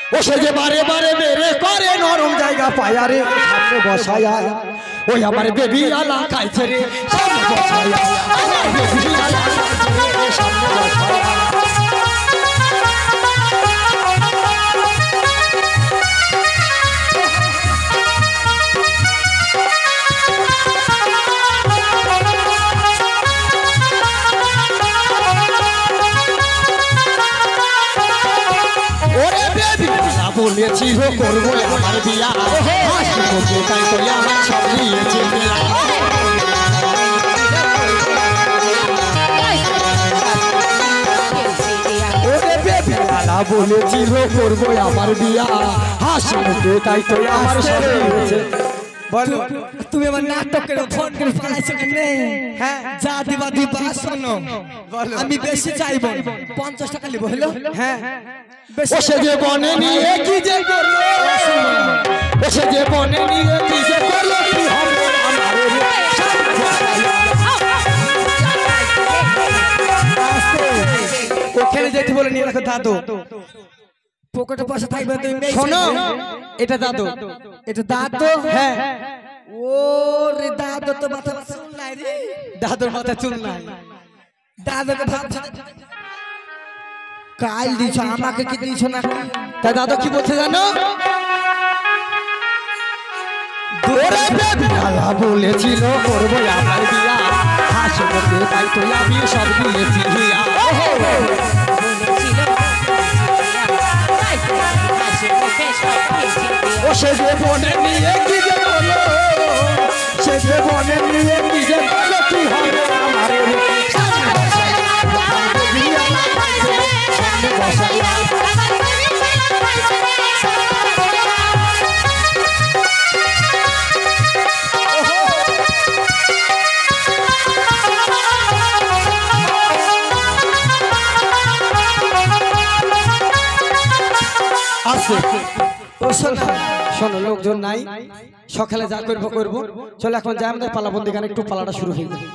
ও সে যে বারে বারে মেরে করে নরম জায়গা পায়া রে সামনে বসায়া ওই আমার বেবি আলা খাইছে রে সামনে বসায়া আমার বেবি আলা খাইছে রে সামনে বসায়া বলেছিল করবো আমার বিয়া হাসি করবে তাই তো আমার সব দিয়েছে বলেছিল করবো আমার বিয়া হাসি করবে তাই তো আমার সব দিয়েছে বলো তুমি আমার নাটকের ফোন করে ফেলাইছো কেন? হ্যাঁ যা দিবা দিবা শোনো আমি বেশি চাইব 50 টাকা নিব হলো। হ্যাঁ ও সে যে বনে নিয়ে কি যে করলো ও সে যে বনে নিয়ে কি যে করলো কি হবে ওখানে যেতে বলে নিয়ে রাখো দাদু পকেটে পয়সা থাকবে তুমি শোনো এটা দাদু এটা দাদু। হ্যাঁ ওরে দাদু তো মাথা চুল নাই রে দাদুর মাথা চুল নাই দাদুকে ভাবছ কাল দিছ আমাকে কি দিছ না তা দাদু কি বলছে জানো? ওরে বেবিয়ালা বলেছিল করবো আমার বিয়া হাসি করবে তাই তো আমি সব দিয়েছি ও সে যে বনে নিয়ে কি যে করলো সে যে বনে নিয়ে কি যে করলো কি হবে আমার শোনো লোকজন নাই সকালে যা করবো করবো চলো এখন যাই আমাদের পালাবন্দি গানে একটু পালাটা শুরু হয়ে যাবে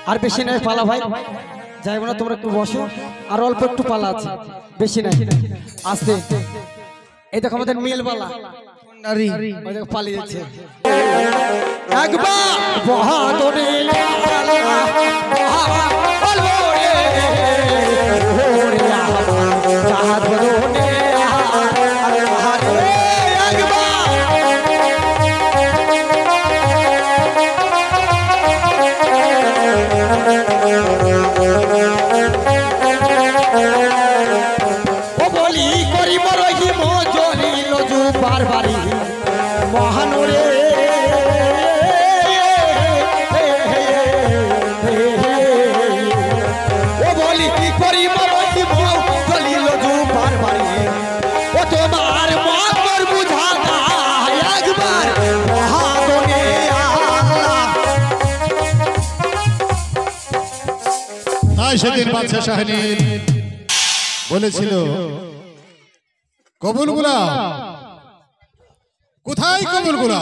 আর বেশি নাই পালা ভাই যাইবো না তোমরা একটু বসো আর অল্প একটু পালা আছে বেশি নাই আসতে এই দেখো আমাদের মেলবালা পালিয়ে যাচ্ছে একবার বহাদুরে মহানুরে ও বলি কি করি মরতি বলি লজু বারবারি ও তোমার মন বুঝা না একবার মহাদনে তাই সেদিন বাদশা শাহীন বলেছিল কবুল গুলা কোথায় কবুল গুলা